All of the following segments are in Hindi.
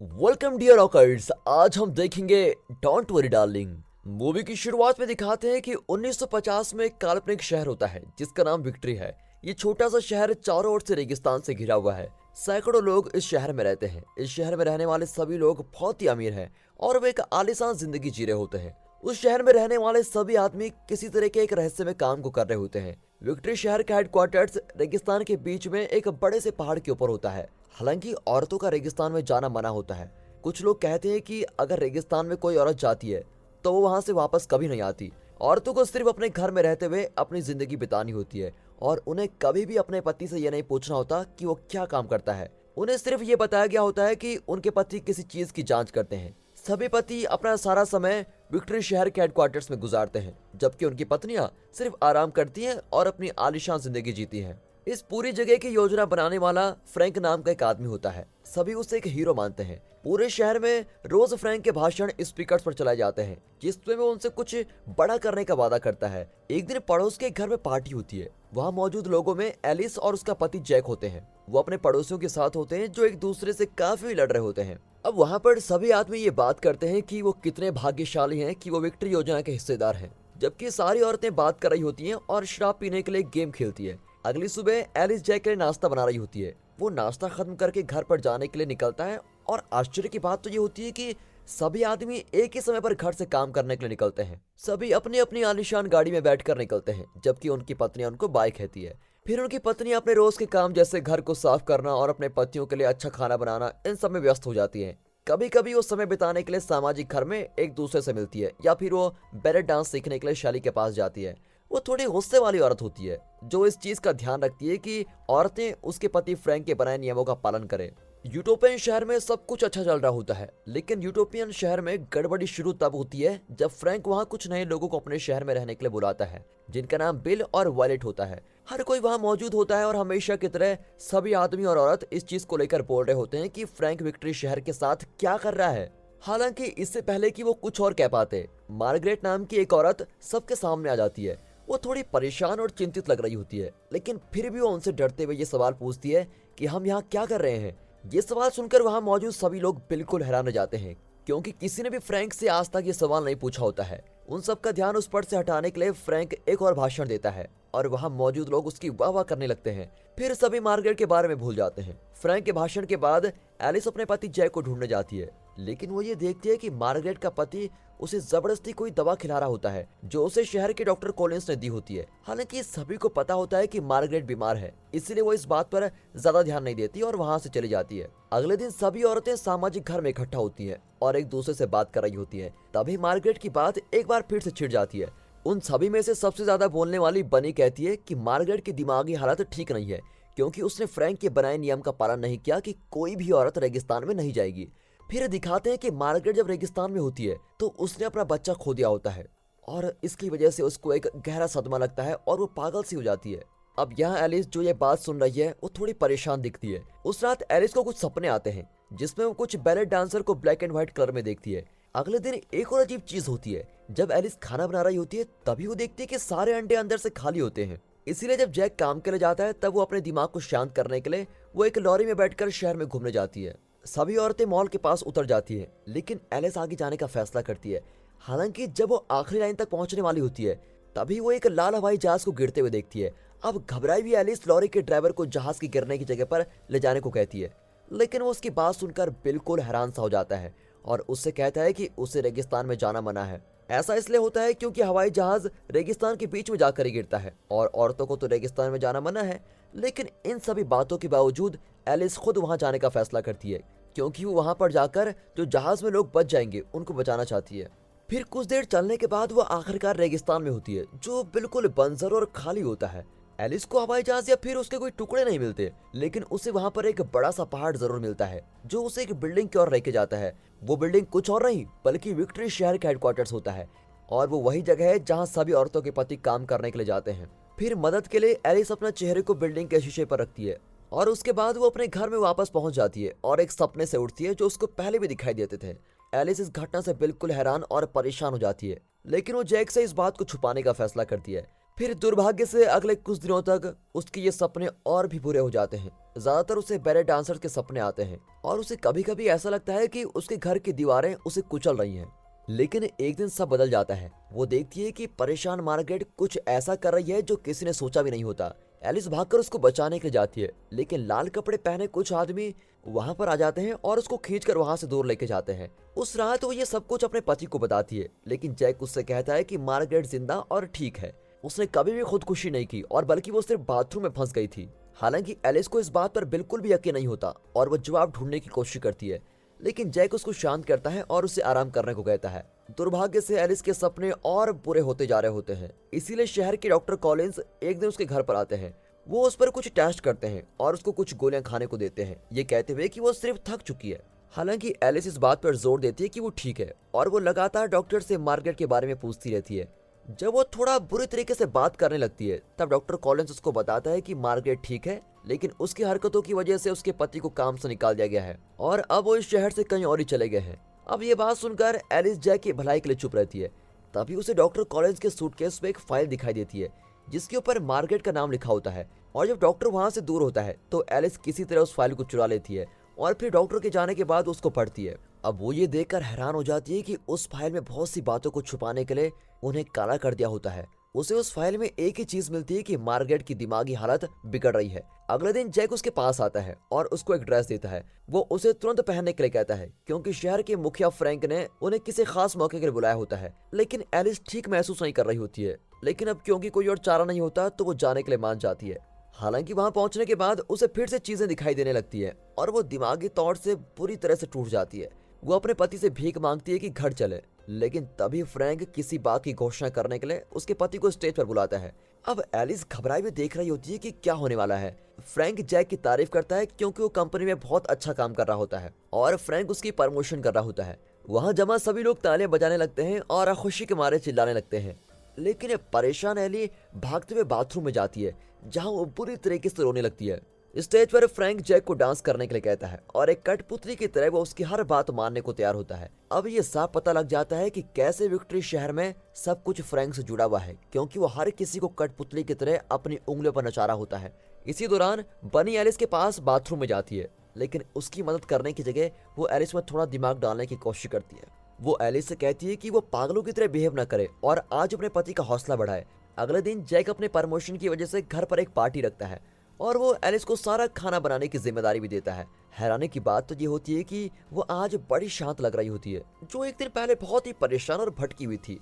Welcome dear rockers. आज हम देखेंगे डोंट वरी डार्लिंग। मूवी की शुरुआत में दिखाते हैं कि 1950 में एक काल्पनिक शहर होता है जिसका नाम विक्ट्री है। ये छोटा सा शहर चारों ओर से रेगिस्तान से घिरा हुआ है। सैकड़ों लोग इस शहर में रहते हैं। इस शहर में रहने वाले सभी लोग बहुत ही अमीर हैं और वे एक आलीशान जिंदगी जी रहे होते हैं। उस शहर में रहने वाले सभी आदमी किसी तरह के एक रहस्यमय काम को कर रहे होते हैं। विक्ट्री शहर का हेडक्वार्टर्स रेगिस्तान के बीच में एक बड़े से पहाड़ के ऊपर होता है। हालांकि औरतों का रेगिस्तान में जाना मना होता है। कुछ लोग कहते हैं कि अगर रेगिस्तान में कोई औरत जाती है तो वो वहां से वापस कभी नहीं आती। औरतों को सिर्फ अपने घर में रहते हुए अपनी जिंदगी बितानी होती है और उन्हें कभी भी अपने पति से यह नहीं पूछना होता कि वो क्या काम करता है। उन्हें सिर्फ ये बताया गया होता है कि उनके पति किसी चीज की जांच करते हैं। सभी पति अपना सारा समय विक्ट्री शहर के हेडक्वार्टर्स में गुजारते हैं, जबकि उनकी पत्नियां सिर्फ आराम करती हैं और अपनी आलीशान जिंदगी जीती हैं। इस पूरी जगह की योजना बनाने वाला फ्रैंक नाम का एक आदमी होता है। सभी उसे एक हीरो मानते हैं। पूरे शहर में रोज फ्रैंक के भाषण स्पीकर्स पर चलाए जाते हैं जिसमें वो उनसे कुछ बड़ा करने का वादा करता है। एक दिन पड़ोस के घर में पार्टी होती है। वहाँ मौजूद लोगों में एलिस और उसका पति जैक होते हैं। वो अपने पड़ोसियों के साथ होते हैं जो एक दूसरे से काफी लड़ रहे होते हैं। अब वहाँ पर सभी आदमी ये बात करते हैं कि वो कितने भाग्यशाली हैं कि वो विक्ट्री योजना के हिस्सेदार हैं, जबकि सारी औरतें बात कर रही होती हैं और शराब पीने के लिए गेम खेलती है। अगली सुबह एलिस जैक के लिए नाश्ता बना रही होती है। वो नाश्ता खत्म करके घर पर जाने के लिए निकलता है और आश्चर्य की बात तो ये होती है कि सभी आदमी एक ही समय पर घर से काम करने के लिए निकलते हैं। सभी अपनी अपनी आलीशान गाड़ी में बैठकर निकलते हैं, जबकि उनकी पत्नियां उनको बाय कहती है। फिर उनकी पत्नियां अपने रोज के काम जैसे घर को साफ करना और अपने पतियों के लिए अच्छा खाना बनाना इन सब में व्यस्त हो जाती हैं। कभी कभी वो समय बिताने के लिए सामाजिक घर में एक दूसरे से मिलती है या फिर वो बैले डांस सीखने के लिए शैली के पास जाती है। वो थोड़ी गुस्से वाली औरत होती है जो इस चीज का ध्यान रखती है कि औरतें उसके पति फ्रैंक के बनाए नियमों का पालन करें। यूटोपियन शहर में सब कुछ अच्छा चल रहा होता है, लेकिन यूटोपियन शहर में गड़बड़ी शुरू तब होती है जब फ्रैंक वहाँ कुछ नए लोगों को अपने शहर में रहने के लिए बुलाता है जिनका नाम बिल और वायलेट होता है। हर कोई वहाँ मौजूद होता है और हमेशा की तरह सभी आदमी और औरत इस चीज को लेकर बोल रहे होते हैं कि फ्रैंक विक्ट्री शहर के साथ क्या कर रहा है। हालांकि इससे पहले कि वो कुछ और कह पाते, मार्गरेट नाम की एक औरत सबके सामने आ जाती है। वो थोड़ी परेशान और चिंतित लग रही होती है, लेकिन फिर भी वो उनसे डरते हुए ये सवाल पूछती है कि हम यहाँ क्या कर रहे हैं। ये सवाल सुनकर वहाँ मौजूद सभी लोग बिल्कुल हैरान हो जाते हैं, क्योंकि किसी ने भी फ्रैंक से आज तक ये सवाल नहीं पूछा होता है। उन सबका ध्यान उस पर से हटाने के लिए फ्रैंक एक और भाषण देता है और वहाँ मौजूद लोग उसकी वाह वाह करने लगते हैं। फिर सभी मार्गरेट के बारे में भूल जाते हैं। फ्रैंक के भाषण के बाद एलिस अपने पति जैक को ढूंढने जाती है, लेकिन वो ये देखती है कि मार्गरेट का पति उसे जबरदस्ती कोई दवा खिला रहा होता है जो उसे शहर के डॉक्टर कॉलिंस ने दी होती है। हालांकि सभी को पता होता है कि मार्गरेट बीमार है, इसलिए वो इस बात पर ज्यादा ध्यान नहीं देती और वहां से चली जाती है। अगले दिन सभी औरतें सामाजिक घर में इकट्ठा होती हैं और एक दूसरे से बात कर रही होती है। तभी मार्गरेट की बात एक बार फिर से छिड़ जाती है। उन सभी में से सबसे ज्यादा बोलने वाली बनी कहती है कि मार्गरेट की दिमागी हालत ठीक नहीं है, क्योंकि उसने फ्रैंक के बनाए नियम का पालन नहीं किया कि कोई भी औरत रेगिस्तान में नहीं जाएगी। फिर दिखाते हैं कि मार्गरेट जब रेगिस्तान में होती है तो उसने अपना बच्चा खो दिया होता है और इसकी वजह से उसको एक गहरा सदमा लगता है और वो पागल सी हो जाती है। अब यहाँ एलिस जो ये बात सुन रही है वो थोड़ी परेशान दिखती है। उस रात एलिस को कुछ सपने आते हैं जिसमें वो कुछ बैले डांसर को ब्लैक एंड व्हाइट कलर में देखती है। अगले दिन एक और अजीब चीज होती है। जब एलिस खाना बना रही होती है तभी वो देखती है कि सारे अंडे अंदर से खाली होते हैं। इसीलिए जब जैक काम के लिए जाता है तब वो अपने दिमाग को शांत करने के लिए वो एक लॉरी में बैठकर शहर में घूमने जाती है। सभी औरतें मॉल के पास उतर जाती है, लेकिन एलिस आगे जाने का फैसला करती है। हालांकि जब वो आखिरी लाइन तक पहुंचने वाली होती है तभी वो एक लाल हवाई जहाज को गिरते हुए देखती है। अब घबराई हुई एलिस लॉरी के ड्राइवर को जहाज की गिरने की जगह पर ले जाने को कहती है, लेकिन वो उसकी बात सुनकर बिल्कुल हैरान सा हो जाता है और उससे कहता है कि उसे रेगिस्तान में जाना मना है। ऐसा इसलिए होता है क्योंकि हवाई जहाज रेगिस्तान के बीच में जाकर ही गिरता है और औरतों को तो रेगिस्तान में जाना मना है। लेकिन इन सभी बातों के बावजूद एलिस खुद वहां जाने का फैसला करती है, क्योंकि वो वहां पर जाकर जो जहाज में लोग बच जाएंगे उनको बचाना चाहती है। फिर कुछ देर चलने के बाद वो आखिरकार रेगिस्तान में होती है जो बिल्कुल बंजर और खाली होता है। एलिस को हवाई जहाज या फिर उसके कोई टुकड़े नहीं मिलते, लेकिन उसे वहां पर एक बड़ा सा पहाड़ जरूर मिलता है जो उसे एक बिल्डिंग की ओर लेके जाता है। वो बिल्डिंग कुछ और नहीं बल्कि विक्ट्री शहर का हेडक्वार्टर्स होता है और वो वही जगह है जहाँ सभी औरतों के पति काम करने के लिए जाते हैं। फिर मदद के लिए एलिस अपने चेहरे को बिल्डिंग के शीशे पर रखती है और उसके बाद वो अपने घर में वापस पहुंच जाती है और एक सपने से उठती है जो उसको पहले भी दिखाई देते थे। एलिस इस घटना से बिल्कुल हैरान और परेशान हो जाती है, लेकिन वो जैक से इस बात को छुपाने का फैसला करती है। फिर दुर्भाग्य से अगले कुछ दिनों तक उसके ये सपने और भी बुरे हो जाते हैं। ज्यादातर उसे बैले डांसर के सपने आते हैं और उसे कभी कभी ऐसा लगता है कि उसके घर की दीवारें उसे कुचल रही हैं। लेकिन एक दिन सब बदल जाता है। वो देखती है कि परेशान मार्गरेट कुछ ऐसा कर रही है जो किसी ने सोचा भी नहीं होता। एलिस भागकर उसको बचाने के लिए जाती है, लेकिन लाल कपड़े पहने कुछ आदमी वहां पर आ जाते हैं और उसको खींचकर वहां से दूर लेके जाते हैं। उस रात वो ये सब कुछ अपने पति को बताती है, लेकिन जैक उससे कहता है कि मार्गरेट जिंदा और ठीक है। उसने कभी भी खुदकुशी नहीं की और बल्कि वो सिर्फ बाथरूम में फंस गई थी। हालांकि एलिस को इस बात पर बिल्कुल भी यकीन नहीं होता और वो जवाब ढूंढने की कोशिश करती है, लेकिन जैक उसको शांत करता है और उसे आराम करने को कहता है। दुर्भाग्य से एलिस के सपने और बुरे होते जा रहे होते हैं, इसीलिए शहर के डॉक्टर कॉलिंस एक दिन उसके घर पर आते हैं। वो उस पर कुछ टेस्ट करते हैं और उसको कुछ गोलियां खाने को देते हैं, ये कहते हुए कि वो सिर्फ थक चुकी है। हालांकि एलिस इस बात पर जोर देती है कि वो ठीक है और वो लगातार डॉक्टर से मार्गरेट के बारे में पूछती रहती है। जब वो थोड़ा बुरी तरीके से बात करने लगती है, तब डॉक्टर कॉलिंस उसको बताता है कि मार्गरेट ठीक है, लेकिन उसकी हरकतों की वजह से उसके पति को काम से निकाल दिया गया है और अब वो इस शहर से कहीं और ही चले गए हैं। अब ये बात सुनकर एलिस जैक की भलाई के लिए चुप रहती है। तभी उसे डॉक्टर कॉलिंस के सूटकेस में एक फाइल दिखाई देती है जिसके ऊपर मार्गरेट का नाम लिखा होता है। और जब डॉक्टर वहां से दूर होता है तो एलिस किसी तरह उस फाइल को चुरा लेती है और फिर डॉक्टर के जाने के बाद उसको पढ़ती है। अब वो ये देखकर हैरान हो जाती है कि उस फाइल में बहुत सी बातों को छुपाने के लिए उन्हें काला कर दिया होता है। उसे उस फाइल में एक ही चीज मिलती है कि मार्गरेट की दिमागी हालत बिगड़ रही है। अगले दिन जैक उसके पास आता है और उसको एक ड्रेस देता है। वो उसे तुरंत पहनने के लिए कहता है क्योंकि शहर के मुखिया फ्रैंक ने उन्हें किसी खास मौके के लिए बुलाया होता है। लेकिन एलिस ठीक महसूस नहीं कर रही होती है, लेकिन अब क्योंकि कोई और चारा नहीं होता तो वो जाने के लिए मान जाती है। हालांकि वहां पहुंचने के बाद उसे फिर से चीजें दिखाई देने लगती है और वो दिमागी तौर से बुरी तरह से टूट जाती है। वो अपने पति से भीख मांगती है कि घर चले, लेकिन तभी फ्रैंक किसी बात की घोषणा करने के लिए उसके पति को स्टेज पर बुलाता है। अब एलिस घबराई हुई देख रही होती है कि क्या होने वाला है। फ्रैंक जैक की तारीफ करता है क्योंकि वो कंपनी में बहुत अच्छा काम कर रहा होता है और फ्रैंक उसकी प्रमोशन कर रहा होता है। वहां जमा सभी लोग तालियां बजाने लगते हैं और खुशी के मारे चिल्लाने लगते हैं। लेकिन परेशान एली भागते हुए बाथरूम में जाती है जहां वो बुरी तरीके से रोने लगती है। स्टेज पर फ्रैंक जैक को डांस करने के लिए कहता है और एक कठपुतली की तरह वो उसकी हर बात मानने को तैयार होता है। अब ये साफ पता लग जाता है कि कैसे विक्ट्री शहर में सब कुछ फ्रैंक से जुड़ा हुआ है, क्योंकि वो हर किसी को कठपुतली की तरह अपनी उंगलियों पर नचा रहा होता है। इसी दौरान बनी एलिस के पास बाथरूम में जाती है, लेकिन उसकी मदद करने की जगह वो एलिस में थोड़ा दिमाग डालने की कोशिश करती है। वो एलिस से कहती है कि वो पागलों की तरह बिहेव न करे और आज अपने पति का हौसला बढ़ाए। अगले दिन जैक अपने प्रमोशन की वजह से घर पर एक पार्टी रखता है और वो एलिस को सारा खाना बनाने की जिम्मेदारी भी देता है। हैरानी की बात तो ये होती है कि वो आज बड़ी शांत लग रही होती है, जो एक दिन पहले बहुत ही परेशान और भटकी हुई थी।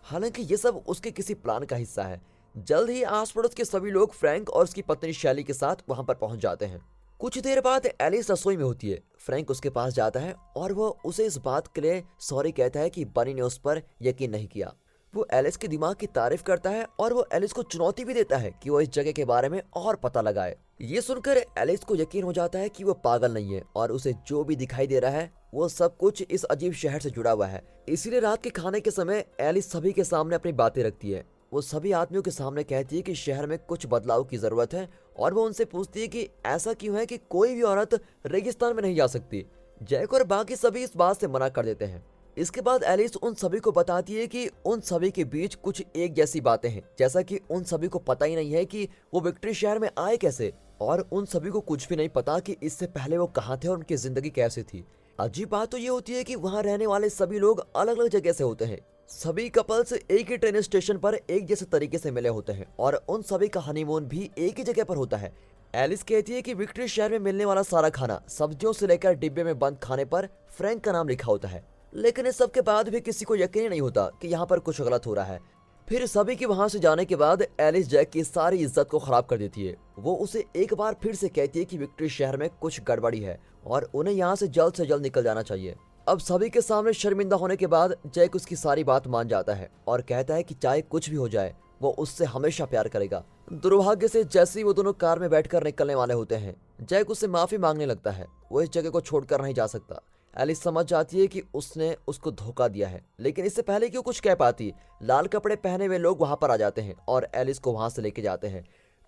हालांकि ये सब उसके किसी प्लान का हिस्सा है। जल्द ही आस पड़ोस के सभी लोग फ्रैंक और उसकी पत्नी शैली के साथ वहां पर पहुंच जाते हैं। कुछ देर बाद एलिस रसोई में होती है। फ्रैंक उसके पास जाता है और वो उसे इस बात के लिए सॉरी कहता है कि बनी ने उस पर यकीन नहीं किया। वो एलिस के दिमाग की तारीफ करता है और वो एलिस को चुनौती भी देता है कि वो इस जगह के बारे में और पता लगाए। ये सुनकर एलिस को यकीन हो जाता है कि वो पागल नहीं है और उसे जो भी दिखाई दे रहा है वो सब कुछ इस अजीब शहर से जुड़ा हुआ है। इसीलिए रात के खाने के समय एलिस सभी के सामने अपनी बातें रखती है। वो सभी आदमियों के सामने कहती है कि शहर में कुछ बदलाव की जरूरत है और वो उनसे पूछती है कि ऐसा क्यों है कि कोई भी औरत रेगिस्तान में नहीं जा सकती। जैक और बाकी सभी इस बात से मना कर देते हैं। इसके बाद एलिस उन सभी को बताती है कि उन सभी के बीच कुछ एक जैसी बातें हैं, जैसा कि उन सभी को पता ही नहीं है कि वो विक्ट्री शहर में आए कैसे, और उन सभी को कुछ भी नहीं पता कि इससे पहले वो कहाँ थे और उनकी जिंदगी कैसी थी। अजीब बात तो ये होती है कि वहाँ रहने वाले सभी लोग अलग अलग जगह से होते हैं। सभी कपल्स एक ही ट्रेन स्टेशन पर एक जैसे तरीके से मिले होते हैं और उन सभी का हनीमून भी एक ही जगह पर होता है। एलिस कहती है कि विक्ट्री शहर में मिलने वाला सारा खाना, सब्जियों से लेकर डिब्बे में बंद खाने पर फ्रैंक का नाम लिखा होता है। लेकिन इस सब के बाद भी किसी को यकीन नहीं होता कि यहाँ पर कुछ गलत हो रहा है। फिर सभी के वहां से जाने के बाद एलिस जैक की सारी इज्जत को खराब कर देती है। वो उसे एक बार फिर से कहती है कि विक्ट्री शहर में कुछ गड़बड़ी है और उन्हें यहाँ से जल्द निकल जाना चाहिए। अब सभी के सामने शर्मिंदा होने के बाद जैक उसकी सारी बात मान जाता है और कहता है कि चाहे कुछ भी हो जाए वो उससे हमेशा प्यार करेगा। दुर्भाग्य से जैसे ही वो दोनों कार में बैठकर निकलने वाले होते हैं, जैक उससे माफी मांगने लगता है। वो इस जगह को छोड़कर नहीं जा सकता। एलिस समझ जाती है कि उसने उसको धोखा दिया है, लेकिन इससे पहले कि वो कुछ कह पाती, लाल कपड़े पहने हुए लोग वहां पर आ जाते हैं और एलिस को वहां से लेके जाते हैं।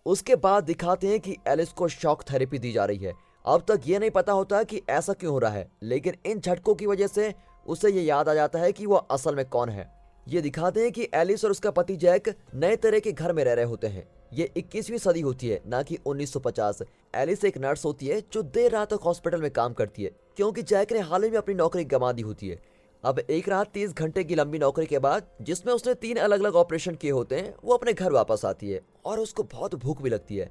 उसके बाद दिखाते हैं कि एलिस को शॉक थेरेपी दी जा रही है। अब तक ये नहीं पता होता कि ऐसा क्यों हो रहा है, लेकिन इन झटकों की वजह से उसे ये याद आ जाता है कि वो असल में कौन है। ये दिखाते हैं कि एलिस और उसका पति जैक नए तरह के घर में रह रहे होते हैं। ये 21वीं सदी होती है, ना कि 1950। एलिस एक नर्स होती है जो देर रात तक हॉस्पिटल में काम करती है, क्योंकि जैक ने हाल ही में अपनी नौकरी गंवा दी होती है। अब एक रात 30 घंटे की लंबी नौकरी के बाद, जिसमें उसने 3 अलग अलग ऑपरेशन किए होते हैं, वो अपने घर वापस आती है और उसको बहुत भूख भी लगती है।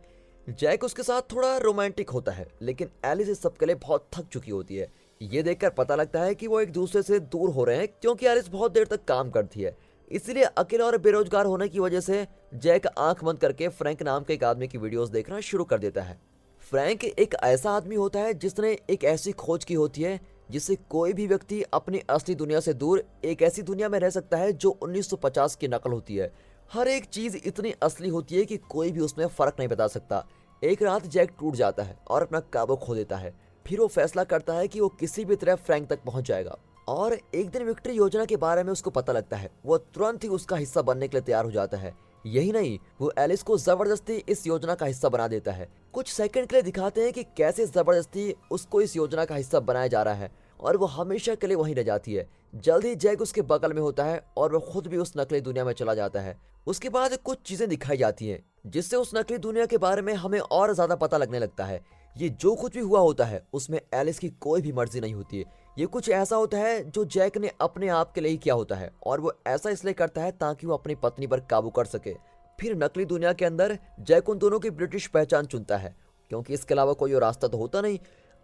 जैक उसके साथ थोड़ा रोमांटिक होता है, लेकिन एलिस इस सब के लिए बहुत थक चुकी होती है। ये देखकर पता लगता है कि वो एक दूसरे से दूर हो रहे हैं, क्योंकि एलिस बहुत देर तक काम करती है। इसीलिए अकेला और बेरोजगार होने की वजह से जैक आंख बंद करके फ्रैंक नाम के एक आदमी की वीडियोस देखना शुरू कर देता है। फ्रैंक एक ऐसा आदमी होता है जिसने एक ऐसी खोज की होती है जिससे कोई भी व्यक्ति अपनी असली दुनिया से दूर एक ऐसी दुनिया में रह सकता है जो 1950 की नकल होती है। हर एक चीज इतनी असली होती है कि कोई भी उसमें फर्क नहीं बता सकता। एक रात जैक टूट जाता है और अपना काबू खो देता है। फिर वो फैसला करता है कि वो किसी भी तरह फ्रैंक तक पहुंच जाएगा। और एक दिन विक्ट्री योजना के बारे में उसको पता लगता है। वो तुरंत ही उसका हिस्सा बनने के लिए तैयार हो जाता है। यही नहीं, वो एलिस को जबरदस्ती इस योजना का हिस्सा बना देता है। कुछ सेकंड के लिए दिखाते हैं कि कैसे जबरदस्ती उसको इस योजना का हिस्सा बनाया जा रहा है, और वो हमेशा के लिए वहीं रह जाती है। जल्द ही जैक उसके बगल में होता है और वो खुद भी उस नकली दुनिया में चला जाता है। उसके बाद कुछ चीजें दिखाई जाती हैं जिससे उस नकली दुनिया के बारे में हमें और ज्यादा पता लगने लगता है। ये जो कुछ भी हुआ होता है उसमें एलिस की कोई भी मर्जी नहीं होती है। ये कुछ ऐसा होता है जो जैक ने अपने आप के लिए ही किया होता है, और वो ऐसा इसलिए करता है ताकि वो अपनी पत्नी पर काबू कर सके। फिर नकली दुनिया के अंदर जैक उन दोनों की ब्रिटिश पहचान चुनता है, क्योंकि इसके अलावा कोई और रास्ता तो होता नहीं।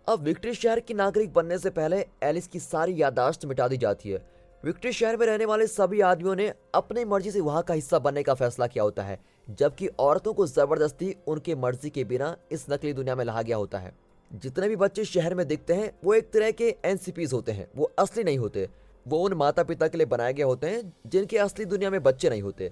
अब विक्ट्री शहर की नागरिक बनने से पहले एलिस की सारी याददाश्त मिटा दी जाती है। विक्ट्री शहर में रहने वाले सभी आदमियों ने अपनी मर्जी से वहां का हिस्सा बनने का फैसला किया होता है, जबकि औरतों को जबरदस्ती उनके मर्जी के बिना इस नकली दुनिया में लाया गया होता है। जितने भी बच्चे शहर में दिखते हैं वो एक तरह के एनसीपीज होते हैं। वो असली नहीं होते, वो उन माता पिता के लिए बनाए गए होते हैं जिनके असली दुनिया में बच्चे नहीं होते।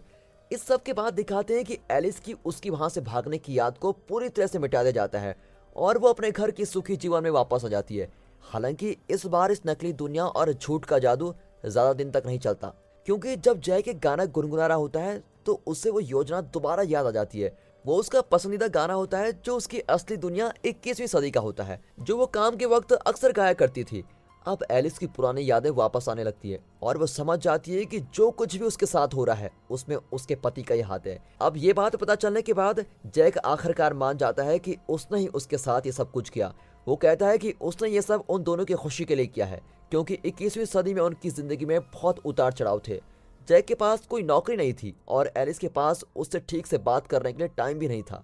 इस सब के बाद दिखाते हैं कि एलिस की उसकी वहां से भागने की याद को पूरी तरह से मिटा दिया जाता है और वो अपने घर की सुखी जीवन में वापस आ जाती है। हालांकि इस बार इस नकली दुनिया और झूठ का जादू ज्यादा दिन तक नहीं चलता, क्योंकि जब जैक एक गाना गुनगुना रहा होता है तो उससे वो योजना दोबारा याद आ जाती है। वो उसका पसंदीदा गाना होता है जो उसकी असली दुनिया 21वीं सदी का होता है, जो वो काम के वक्त अक्सर गाया करती थी। अब एलिस की पुरानी यादें वापस आने लगती है और वो समझ जाती है कि जो कुछ भी उसके साथ हो रहा है उसमें उसके पति का ही हाथ है। अब ये बात पता चलने के बाद जैक आखिरकार मान जाता है कि उसने ही उसके साथ ये सब कुछ किया। वो कहता है कि उसने ये सब उन दोनों की खुशी के लिए किया है, क्योंकि 21वीं सदी में उनकी जिंदगी में बहुत उतार चढ़ाव थे। जैक के पास कोई नौकरी नहीं थी और एलिस के पास उससे ठीक से बात करने के लिए टाइम भी नहीं था।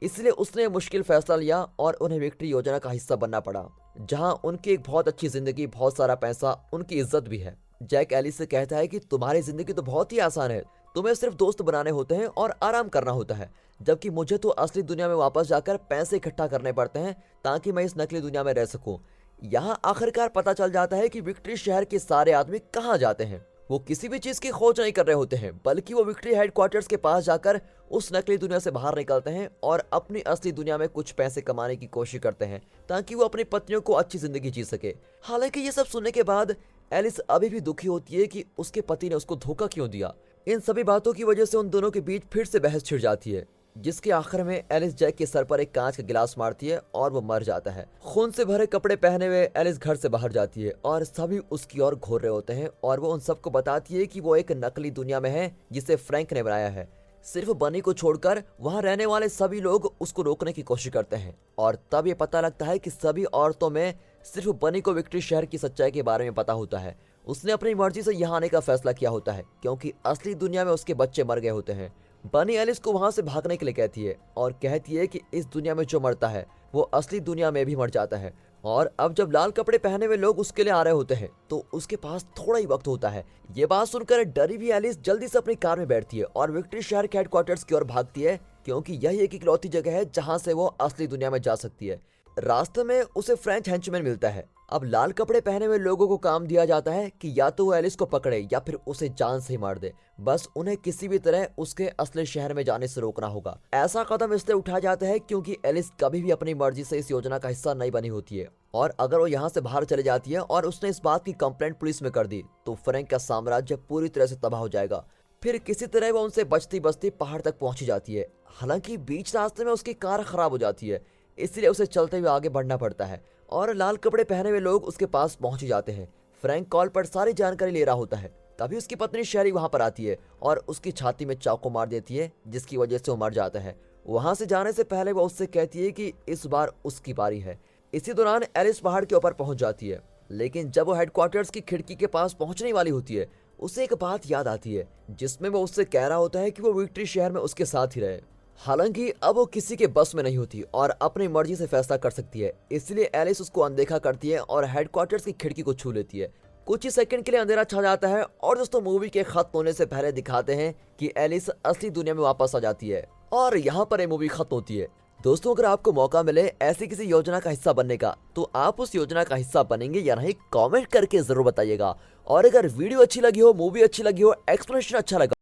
इसलिए उसने मुश्किल फैसला लिया और उन्हें विक्ट्री योजना का हिस्सा बनना पड़ा, जहां उनकी एक बहुत अच्छी जिंदगी, बहुत सारा पैसा, उनकी इज्जत भी है। जैक एलिस से कहता है कि तुम्हारी जिंदगी तो बहुत ही आसान है, तुम्हें सिर्फ दोस्त बनाने होते हैं और आराम करना होता है, जबकि मुझे तो असली दुनिया में वापस जाकर पैसे इकट्ठा करने पड़ते हैं ताकि मैं इस नकली दुनिया में रह सकूं। यहाँ आखिरकार पता चल जाता है कि विक्ट्री शहर के सारे आदमी कहाँ जाते हैं। वो किसी भी चीज की खोज नहीं कर रहे होते हैं, बल्कि वो विक्ट्री हेडक्वार्टर्स के पास जाकर उस नकली दुनिया से बाहर निकलते हैं और अपनी असली दुनिया में कुछ पैसे कमाने की कोशिश करते हैं ताकि वो अपनी पत्नियों को अच्छी जिंदगी जी सके। हालांकि ये सब सुनने के बाद एलिस अभी भी दुखी होती है कि उसके पति ने उसको धोखा क्यों दिया। इन सभी बातों की वजह से उन दोनों के बीच फिर से बहस छिड़ जाती है, जिसके आखिर में एलिस जैक के सर पर एक कांच का गिलास मारती है और वो मर जाता है। खून से भरे कपड़े पहने हुए एलिस घर से बाहर जाती है और सभी उसकी ओर घूर रहे होते हैं और वो उन सबको बताती है कि वो एक नकली दुनिया में है जिसे फ्रैंक ने बनाया है। सिर्फ बनी को छोड़कर वहां रहने वाले सभी लोग उसको रोकने की कोशिश करते हैं, और तब ये पता लगता है कि सभी औरतों में सिर्फ बनी को विक्ट्री शहर की सच्चाई के बारे में पता होता है। उसने अपनी मर्जी से यहाँ आने का फैसला किया होता है, क्योंकि असली दुनिया में उसके बच्चे मर गए होते हैं। बनी एलिस को वहां से भागने के लिए कहती है और कहती है कि इस दुनिया में जो मरता है वो असली दुनिया में भी मर जाता है। और अब जब लाल कपड़े पहने हुए लोग उसके लिए आ रहे होते हैं तो उसके पास थोड़ा ही वक्त होता है। ये बात सुनकर डरी हुई एलिस जल्दी से अपनी कार में बैठती है और विक्ट्री शहर के हेडक्वार्टर्स की ओर भागती है, क्योंकि यही एक इकलौती जगह है जहां से वो असली दुनिया में जा सकती है। रास्ते में उसे फ्रेंच हेंचमैन मिलता है। अब लाल कपड़े पहने हुए लोगों को काम दिया जाता है कि या तो वो एलिस को पकड़े या फिर उसे जान से ही मार दे। बस उन्हें किसी भी तरह उसके असली शहर में जाने से रोकना होगा। ऐसा कदम इसलिए उठाया जाता है क्योंकि एलिस कभी भी अपनी मर्जी से इस योजना का हिस्सा नहीं बनी होती है, और अगर वो यहाँ से बाहर चले जाती है और उसने इस बात की कंप्लेंट पुलिस में कर दी तो फ्रैंक का साम्राज्य पूरी तरह से तबाह हो जाएगा। फिर किसी तरह वो उनसे बचती बचती पहाड़ तक पहुंची जाती है। हालांकि बीच रास्ते में उसकी कार खराब हो जाती है, इसलिए उसे चलते हुए आगे बढ़ना पड़ता है और लाल कपड़े पहने हुए लोग उसके पास पहुंच जाते हैं। फ्रैंक कॉल पर सारी जानकारी ले रहा होता है। तभी उसकी पत्नी शेरी वहां पर आती है और उसकी छाती में चाकू मार देती है, जिसकी वजह से वो मर जाता है। वहां से जाने से पहले वो उससे कहती है कि इस बार उसकी बारी है। इसी दौरान एलिस पहाड़ के ऊपर पहुंच जाती है, लेकिन जब वो हेडक्वार्टर्स की खिड़की के पास पहुंचने वाली होती है, उसे एक बात याद आती है, जिसमें वो उससे कह रहा होता है कि वो विक्ट्री शहर में उसके साथ ही रहे। हालांकि अब वो किसी के बस में नहीं होती और अपनी मर्जी से फैसला कर सकती है, इसलिए एलिस उसको अनदेखा करती है और हेडक्वार्टर्स की खिड़की को छू लेती है। कुछ ही सेकंड के लिए अंधेरा छा जाता है और दोस्तों मूवी के खत्म होने से पहले दिखाते हैं कि एलिस असली दुनिया में वापस आ जाती है और यहाँ पर ये मूवी खत्म होती है। दोस्तों, अगर आपको मौका मिले ऐसी किसी योजना का हिस्सा बनने का, तो आप उस योजना का हिस्सा बनेंगे या नहीं, कमेंट करके जरूर बताइएगा। और अगर वीडियो अच्छी लगी हो, मूवी अच्छी लगी हो, एक्सप्लेनेशन अच्छा लगा